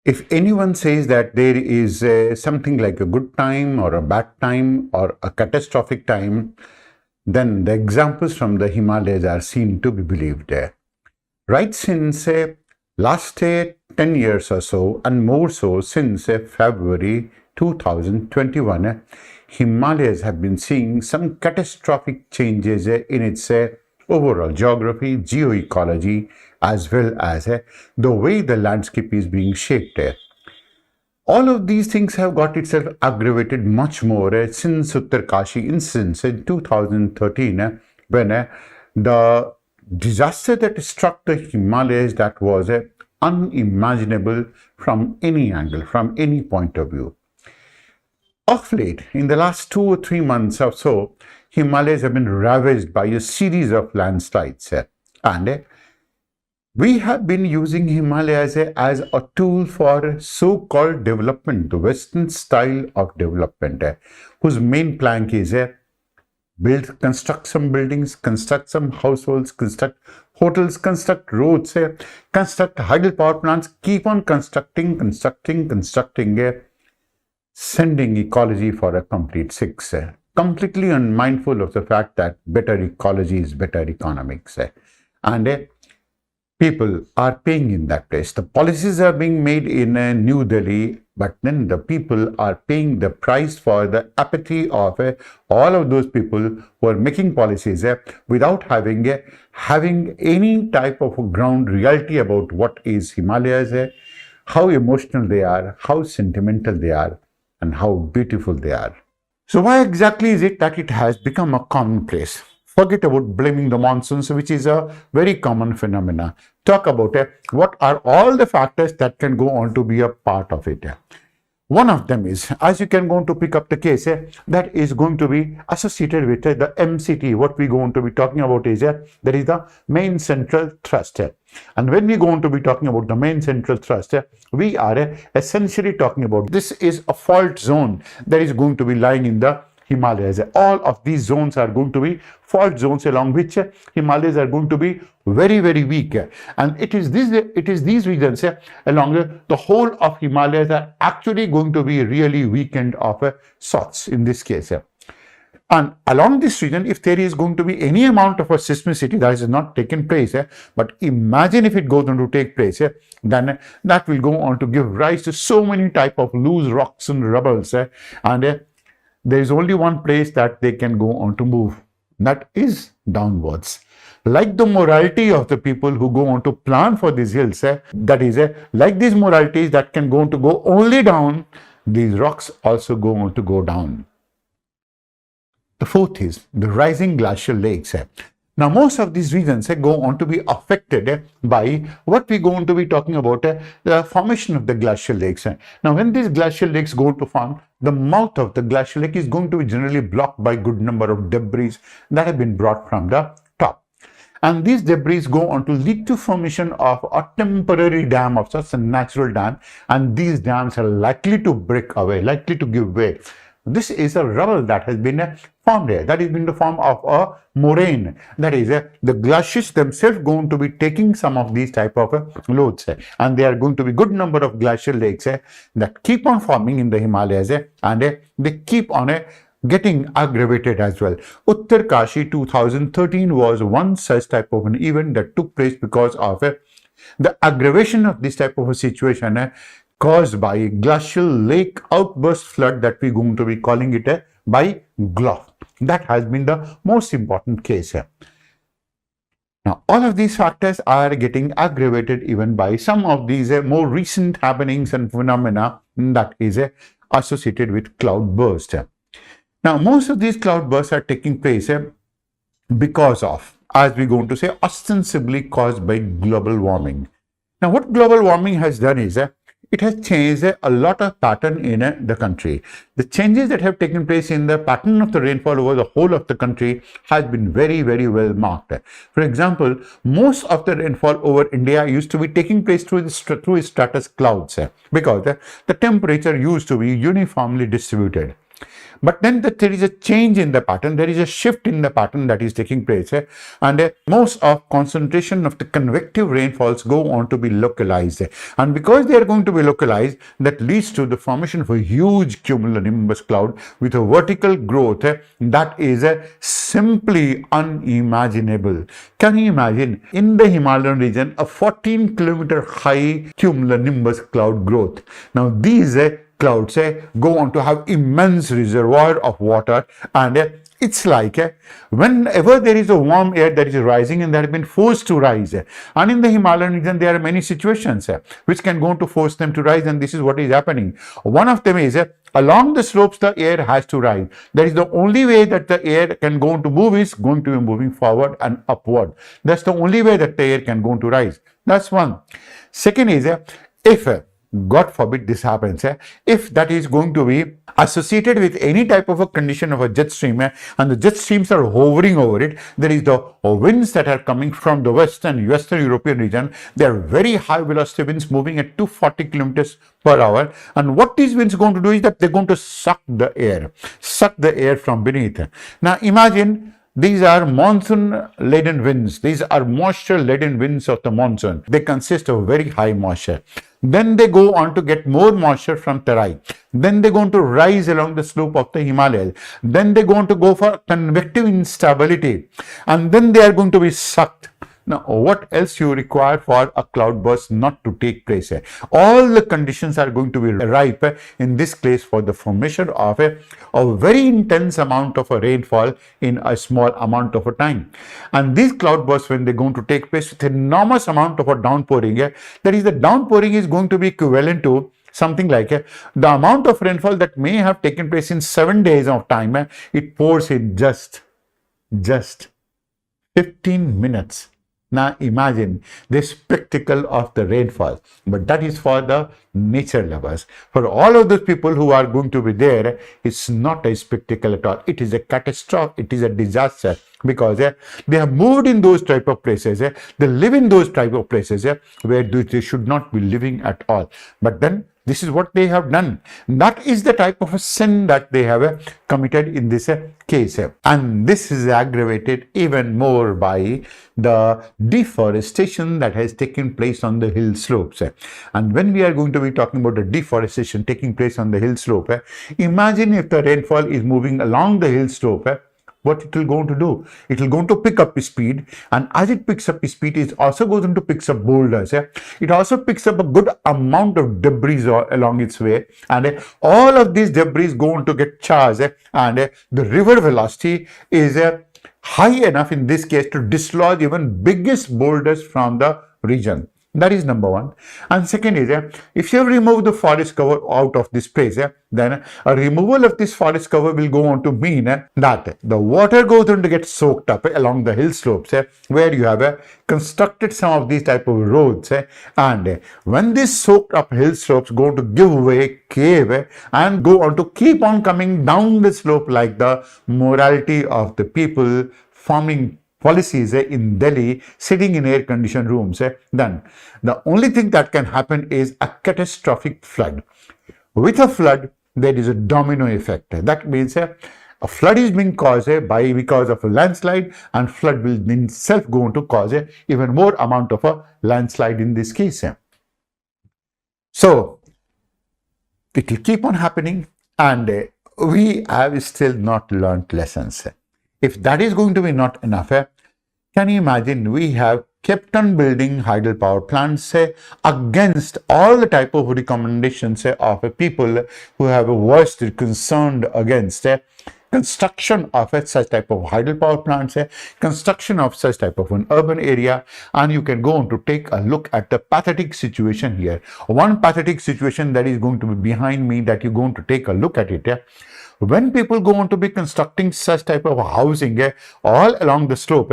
If anyone says that there is something like a good time or a bad time or a catastrophic time, then the examples from the Himalayas are seen to be believed. Right since last 10 years or so, and more so since February 2021, Himalayas have been seeing some catastrophic changes in its overall geography, geoecology, as well as the way the landscape is being shaped. All of these things have got itself aggravated much more since Uttarkashi incident in 2013, when the disaster that struck the Himalayas that was unimaginable from any angle, from any point of view. Of late, in the last 2 or 3 months or so, Himalayas have been ravaged by a series of landslides, and we have been using Himalayas as a tool for so-called development, the Western style of development, whose main plank is construct some buildings, construct some households, construct hotels, construct roads, construct hydropower plants, keep on constructing, sending ecology for a complete six, completely unmindful of the fact that better ecology is better economics. And people are paying in that place. The policies are being made in New Delhi, but then the people are paying the price for the apathy of all of those people who are making policies without having any type of ground reality about what is Himalayas, how emotional they are, how sentimental they are, and how beautiful they are. So why exactly is it that it has become a commonplace? Forget about blaming the monsoons, which is a very common phenomena. Talk about what are all the factors that can go on to be a part of it. One of them is, as you can go on to pick up the case, that is going to be associated with the MCT. What we go on to be talking about is there is the main central thrust. And when we go on to be talking about the main central thrust, we are essentially talking about this is a fault zone that is going to be lying in the Himalayas. All of these zones are going to be fault zones along which Himalayas are going to be very, very weak. And it is these regions along the whole of Himalayas are actually going to be really weakened of sorts in this case. And along this region, if there is going to be any amount of a seismicity that has not taken place, but imagine if it goes on to take place, then that will go on to give rise to so many type of loose rocks and rubbles, and there is only one place that they can go on to move, that is downwards. Like the morality of the people who go on to plan for these hills, that is, like these moralities that can go on to go only down, these rocks also go on to go down. The fourth is the rising glacial lakes. Now, most of these regions go on to be affected by what we go on to be talking about, the formation of the glacial lakes. Now, when these glacial lakes go to form, the mouth of the glacial lake is going to be generally blocked by good number of debris that have been brought from the top. And these debris go on to lead to formation of a temporary dam of such a natural dam, and these dams are likely to break away, likely to give way. This is a rubble that has been formed here, that is in the form of a moraine. That is, the glaciers themselves going to be taking some of these type of loads, and there are going to be good number of glacial lakes that keep on forming in the Himalayas, and they keep on getting aggravated as well. Uttarkashi 2013 was one such type of an event that took place because of the aggravation of this type of a situation caused by a glacial lake outburst flood that we're going to be calling it by GLOF. That has been the most important case. Now, all of these factors are getting aggravated even by some of these more recent happenings and phenomena that is associated with cloudburst. Now, most of these cloudbursts are taking place because of, as we're going to say, ostensibly caused by global warming. Now, what global warming has done is it has changed a lot of pattern in the country. The changes that have taken place in the pattern of the rainfall over the whole of the country has been very, very well marked. For example, most of the rainfall over India used to be taking place through stratus clouds because the temperature used to be uniformly distributed. But then there is a change in the pattern, there is a shift in the pattern that is taking place, and most of concentration of the convective rainfalls go on to be localized. And because they are going to be localized, that leads to the formation of a huge cumulonimbus cloud with a vertical growth that is simply unimaginable. Can you imagine in the Himalayan region a 14-kilometer high cumulonimbus cloud growth? Now these clouds go on to have immense reservoir of water, and it's like whenever there is a warm air that is rising and that has been forced to rise, and in the Himalayan region there are many situations which can go on to force them to rise, and this is what is happening. One of them is along the slopes the air has to rise. That is the only way that the air can go on to move is going to be moving forward and upward. That's the only way that the air can go on to rise. That's one. Second is if God forbid this happens, if that is going to be associated with any type of a condition of a jet stream, and the jet streams are hovering over it, there is the winds that are coming from the western European region. They are very high velocity winds moving at 240 kilometers per hour, and what these winds are going to do is that they're going to suck the air from beneath. Now imagine these are monsoon-laden winds. These are moisture-laden winds of the monsoon. They consist of very high moisture. Then they go on to get more moisture from Terai. Then they're going to rise along the slope of the Himalayas. Then they're going to go for convective instability. And then they are going to be sucked. Now, what else you require for a cloudburst not to take place? All the conditions are going to be ripe in this case for the formation of a very intense amount of a rainfall in a small amount of a time. And these cloudbursts, when they're going to take place with enormous amount of a downpouring, that is, the downpouring is going to be equivalent to something like the amount of rainfall that may have taken place in 7 days of time. It pours in just 15 minutes. Now imagine this spectacle of the rainfall, but that is for the nature lovers. For all of those people who are going to be there, it's not a spectacle at all. It is a catastrophe. It is a disaster, because they have moved in those type of places. They live in those type of places where they should not be living at all. But then this is what they have done. That is the type of a sin that they have committed in this case. And this is aggravated even more by the deforestation that has taken place on the hill slopes. And when we are going to be talking about the deforestation taking place on the hill slope, imagine if the rainfall is moving along the hill slope, what it will go to do? It will go to pick up speed, and as it picks up speed, it also goes into picks up boulders. It also picks up a good amount of debris along its way, and all of these debris go on to get charged, and the river velocity is high enough in this case to dislodge even biggest boulders from the region. That is number one. And second is, if you remove the forest cover out of this place, then a removal of this forest cover will go on to mean that the water goes on to get soaked up along the hill slopes, where you have constructed some of these type of roads. And when these soaked up hill slopes go to give way, cave, and go on to keep on coming down the slope like the morality of the people forming policies in Delhi, sitting in air-conditioned rooms, then the only thing that can happen is a catastrophic flood. With a flood, there is a domino effect. That means a flood is being caused because of a landslide, and flood will in itself go on to cause even more amount of a landslide in this case. So, it will keep on happening, and we have still not learnt lessons. If that is going to be not enough, can you imagine we have kept on building hydropower plants against all the type of recommendations of people who have voiced concerned against construction of such type of hydropower plants, construction of such type of an urban area. And you can go on to take a look at the pathetic situation here. One pathetic situation that is going to be behind me, that you're going to take a look at it. When people go on to be constructing such type of housing all along the slope,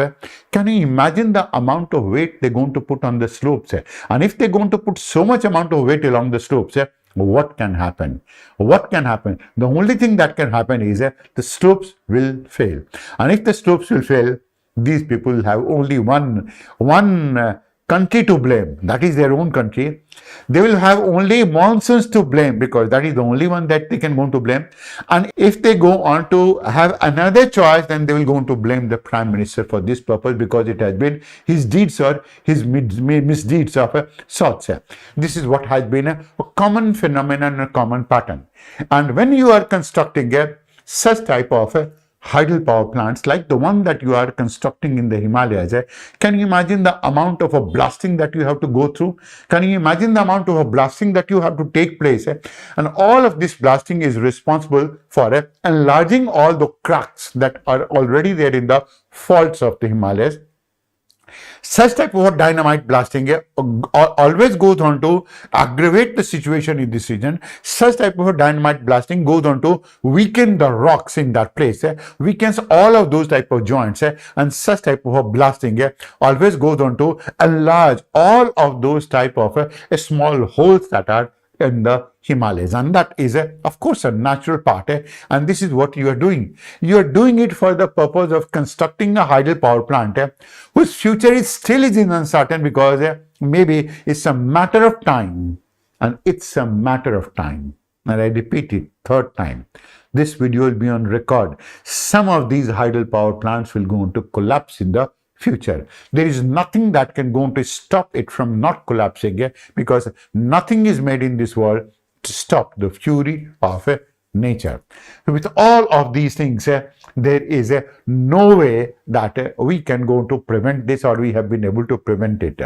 can you imagine the amount of weight they're going to put on the slopes? And if they're going to put so much amount of weight along the slopes, what can happen? What can happen? The only thing that can happen is the slopes will fail. And if the slopes will fail, these people have only one country to blame, that is their own country. They will have only monsoons to blame because that is the only one that they can go to blame. And if they go on to have another choice, then they will go on to blame the Prime Minister for this purpose because it has been his deeds or his misdeeds of sorts. This is what has been a common phenomenon, a common pattern. And when you are constructing such type of hydropower plants like the one that you are constructing in the Himalayas, can you imagine the amount of a blasting that you have to go through? Can you imagine the amount of a blasting that you have to take place? And all of this blasting is responsible for enlarging all the cracks that are already there in the faults of the Himalayas. Such type of dynamite blasting always goes on to aggravate the situation in this region. Such type of dynamite blasting goes on to weaken the rocks in that place, weakens all of those type of joints, and such type of blasting always goes on to enlarge all of those type of small holes that are in the Himalayas, and that is of course a natural part, and this is what you are doing. You are doing it for the purpose of constructing a hydropower plant whose future is still uncertain because maybe it's a matter of time, and it's a matter of time. And I repeat it third time. This video will be on record. Some of these hydropower plants will go on to collapse in the future. There is nothing that can go on to stop it from not collapsing because nothing is made in this world to stop the fury of nature. With all of these things, there is no way that we can go to prevent this, or we have been able to prevent it.